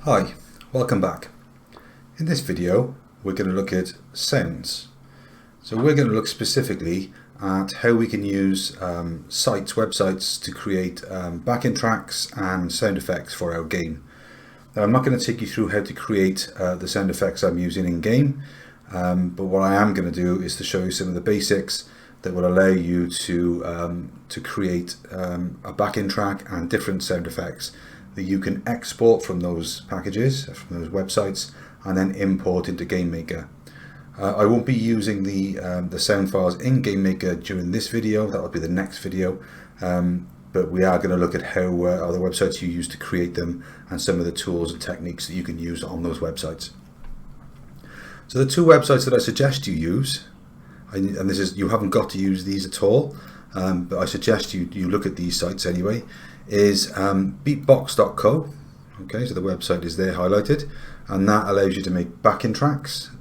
Hi, welcome back. In this video we're going to look at sounds. So we're going to look specifically at how we can use websites to create backing tracks and sound effects for our game. Now I'm not going to take you through how to create the sound effects I'm using in game, but what I am going to do is to show you some of the basics that will allow you to create a backing track and different sound effects that you can export from those packages, from those websites, and then import into GameMaker. I won't be using the sound files in GameMaker during this video. That will be the next video. But we are going to look at how other websites you use to create them and some of the tools and techniques that you can use on those websites. So the two websites that I suggest you use, and this is, you haven't got to use these at all, but I suggest you look at these sites anyway, is beatbox.co. Okay, so the website is there highlighted, and that allows you to make backing tracks.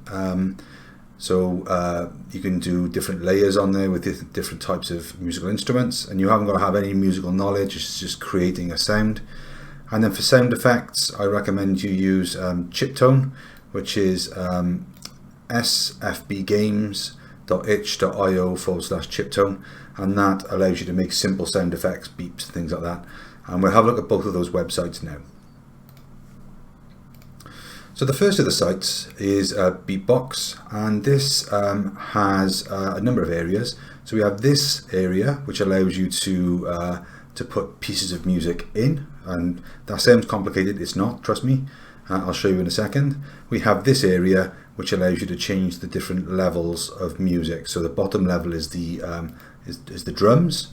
So you can do different layers on there with different types of musical instruments, and you haven't got to have any musical knowledge, it's just creating a sound. And then for sound effects, I recommend you use Chiptune, which is sfbgames.itch.io/Chiptune, and that allows you to make simple sound effects, beeps, things like that. And we'll have a look at both of those websites now. So the first of the sites is Beatbox, and this has a number of areas. So we have this area which allows you to put pieces of music in, and that sounds complicated. It's not, trust me. I'll show you in a second. We have this area which allows you to change the different levels of music. So the bottom level is the drums.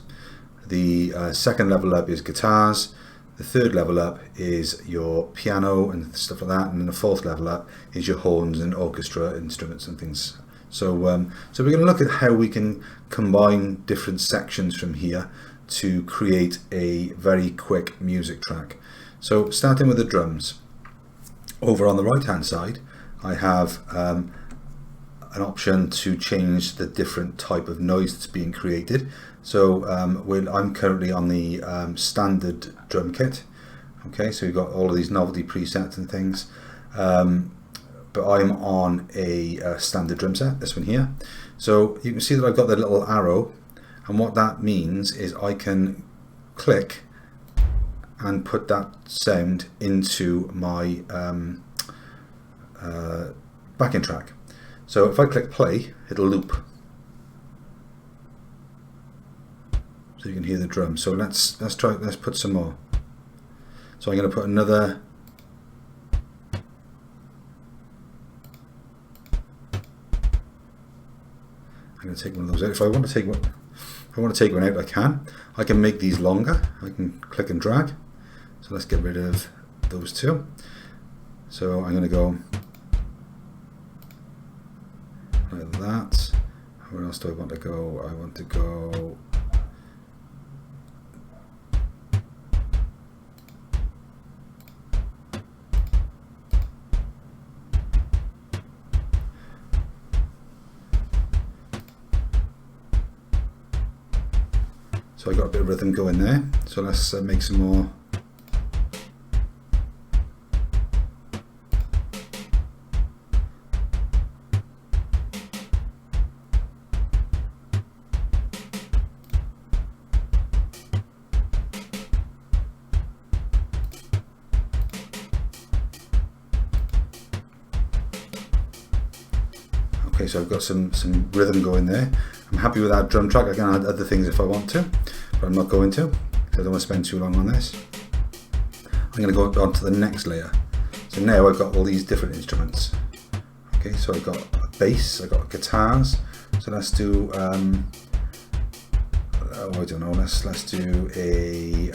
The second level up is guitars. The third level up is your piano and stuff like that, and then the fourth level up is your horns and orchestra instruments and things. So so we're going to look at how we can combine different sections from here to create a very quick music track. So starting with the drums. Over on the right hand side I have an option to change the different type of noise that's being created. So I'm currently on the standard drum kit. Okay, so we've got all of these novelty presets and things, but I'm on a standard drum set, this one here. So you can see that I've got the little arrow, and what that means is I can click and put that sound into my backing track. So if I click play, it'll loop. So you can hear the drum. So let's put some more. So I'm going to put another. I'm going to take one of those out. If I want to take one out, I can. I can make these longer. I can click and drag. So let's get rid of those two. So I'm going to go like that. Where else do I want to go? I want to go. So I got a bit of rhythm going there. So let's make some more. Okay, so I've got some rhythm going there. I'm happy with that drum track. I can add other things if I want to, but I'm not going to, because I don't want to spend too long on this. I'm going to go on to the next layer. So now I've got all these different instruments. Okay, so I've got a bass, I've got guitars. So let's do, oh, I don't know. Let's do a.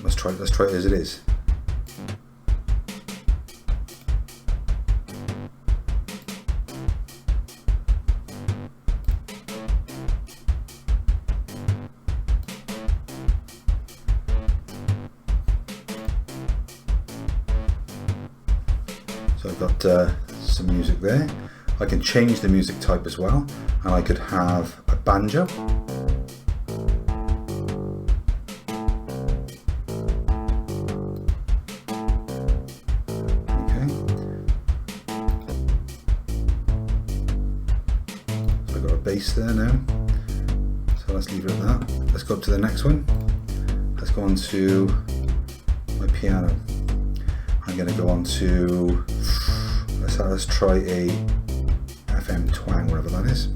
Let's try it as it is. So I've got some music there. I can change the music type as well, and I could have a banjo. bass there now. So let's leave it at that. Let's go up to the next one. Let's go on to my piano. I'm going to go on to, let's try a FM twang, whatever that is.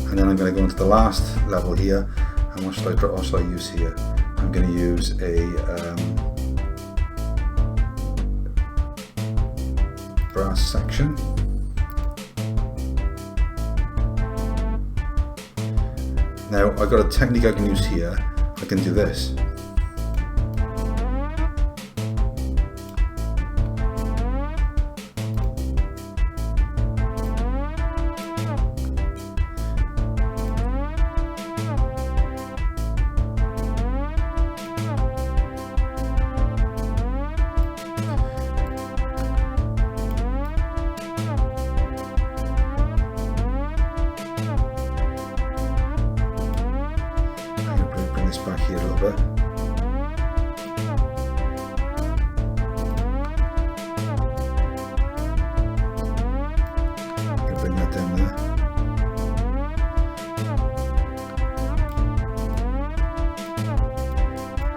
And then I'm going to go into the last level here, and what shall I use here? I'm going to use a brass section. Now I've got a technique I can use here. I can do this. Back here a little bit. I'm going to bring that down there.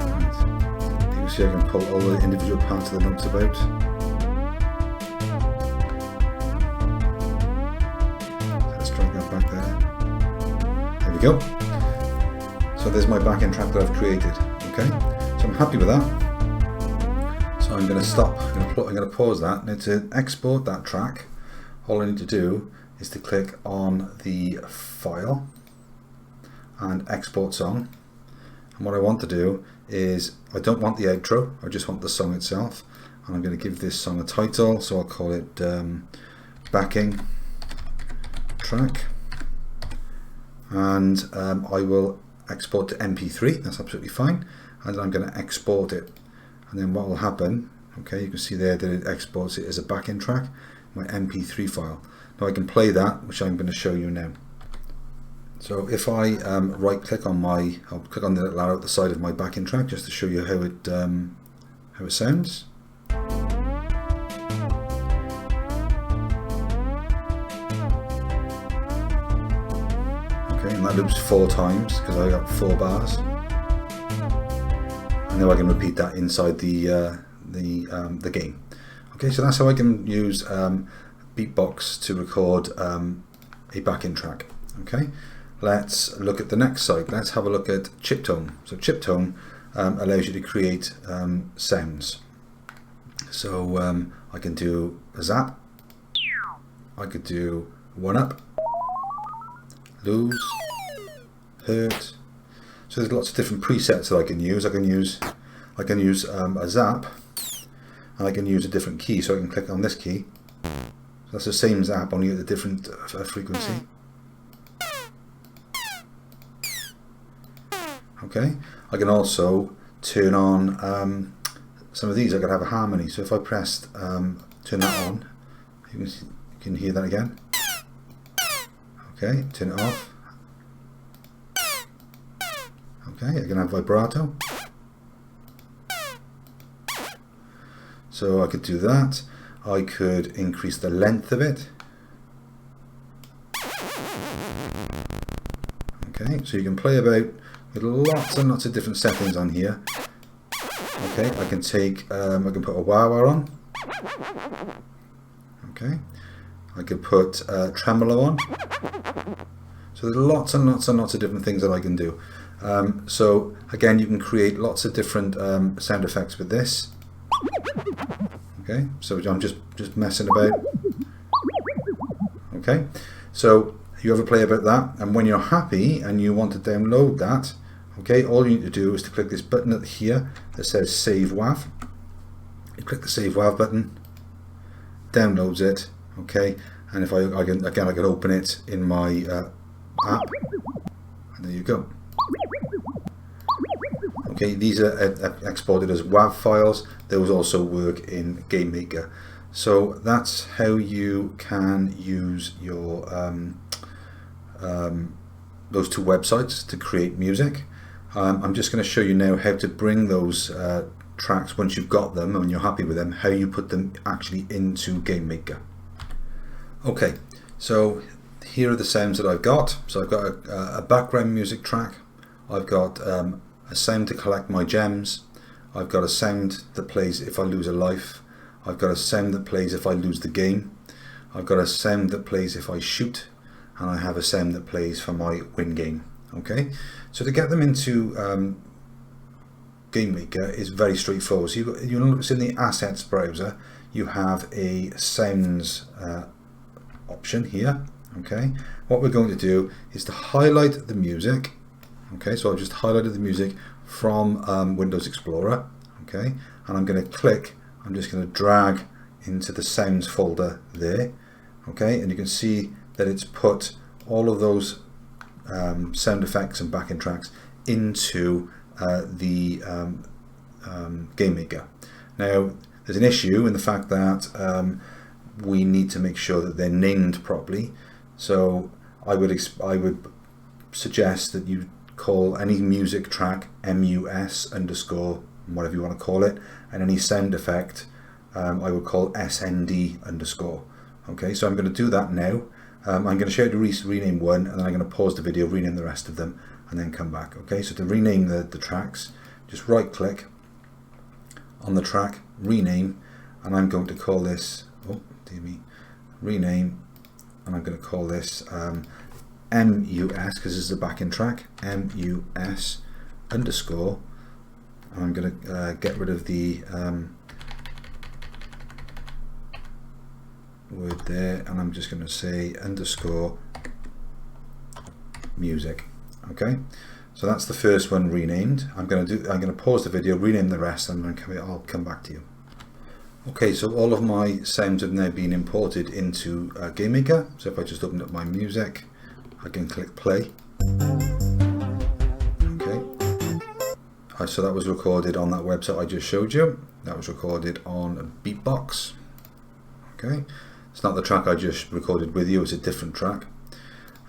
And you can see I can pull all the individual parts of the notes about. So let's drag that back there. There we go. So there's my back-end track that I've created. Okay, so I'm happy with that. So I'm going to stop. I'm going to pause that. Now to export that track, all I need to do is to click on the file and export song. And what I want to do is, I don't want the outro. I just want the song itself. And I'm going to give this song a title. So I'll call it backing track. And I will export to MP3, that's absolutely fine, and I'm going to export it, and then what will happen, okay, you can see there that it exports it as a backing track, my MP3 file. Now I can play that, which I'm going to show you now. So if I right click on I'll click on the little arrow at the side of my backing track just to show you how it sounds. And that loops 4 times because I got 4 bars, and now I can repeat that inside the game. Okay, so that's how I can use Beatbox to record a backing track. Okay, let's look at the next site. Let's have a look at Chiptune. So Chiptune allows you to create sounds. So I can do a zap, I could do 1-up, lose, hurt. So there's lots of different presets that I can use. I can use a zap, and I can use a different key. So I can click on this key. So that's the same zap, only at a different frequency. Okay. I can also turn on some of these. I could have a harmony. So if I pressed turn that on, you can hear that again. Okay, turn it off. Okay, I can have vibrato. So I could do that. I could increase the length of it. Okay, so you can play about with lots and lots of different settings on here. Okay, I can take, I can put a wah-wah on. Okay, I could put tremolo on. So there's lots and lots and lots of different things that I can do. So again, you can create lots of different sound effects with this. Okay, so I'm just messing about. Okay, so you have a play about that, and when you're happy and you want to download that, okay, all you need to do is to click this button here that says Save WAV. You click the Save WAV button, downloads it. Okay, and if I can open it in my app, and there you go. Okay, these are exported as WAV files. Those also work in GameMaker. So that's how you can use your those two websites to create music. I'm just going to show you now how to bring those tracks, once you've got them and you're happy with them, how you put them actually into GameMaker. Okay, so here are the sounds that I've got. So I've got a background music track. I've got a sound to collect my gems. I've got a sound that plays if I lose a life. I've got a sound that plays if I lose the game. I've got a sound that plays if I shoot. And I have a sound that plays for my win game. Okay, so to get them into GameMaker is very straightforward. So you'll notice in the Assets browser you have a Sounds option here. Okay, what we're going to do is to highlight the music. Okay, so I've just highlighted the music from Windows Explorer. Okay, and I'm going to click, I'm just going to drag into the Sounds folder there. Okay, and you can see that it's put all of those sound effects and backing tracks into the GameMaker. Now, there's an issue in the fact that we need to make sure that they're named properly. So I would suggest that you call any music track mus underscore whatever you want to call it, and any sound effect I would call snd underscore. Okay, so I'm going to do that now. I'm going to show you to rename one, and then I'm going to pause the video, rename the rest of them, and then come back. Okay, so to rename the tracks, just right click on the track, rename, and I'm going to call this, rename, and I'm going to call this mus, because this is the backing track, mus underscore, and I'm going to get rid of the word there, and I'm just going to say underscore music. Okay, so that's the first one renamed. I'm going to pause the video, rename the rest, and then I'll come back to you. Okay, so all of my sounds have now been imported into GameMaker. So if I just open up my music, I can click play. Okay, so that was recorded on that website I just showed you. That was recorded on Beatbox. Okay, it's not the track I just recorded with you, it's a different track.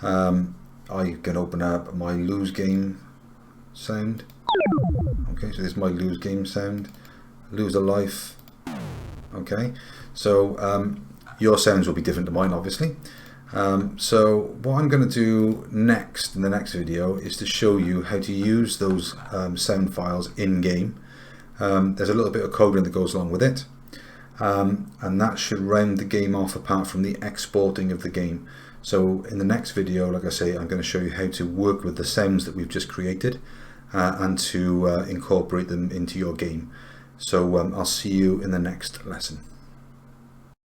I can open up my lose game sound. Okay, so this is my lose game sound. Lose a life. Okay, so your sounds will be different to mine, obviously. So what I'm going to do next in the next video is to show you how to use those sound files in game. There's a little bit of coding that goes along with it. And that should round the game off, apart from the exporting of the game. So in the next video, like I say, I'm going to show you how to work with the sounds that we've just created and to incorporate them into your game. So I'll see you in the next lesson.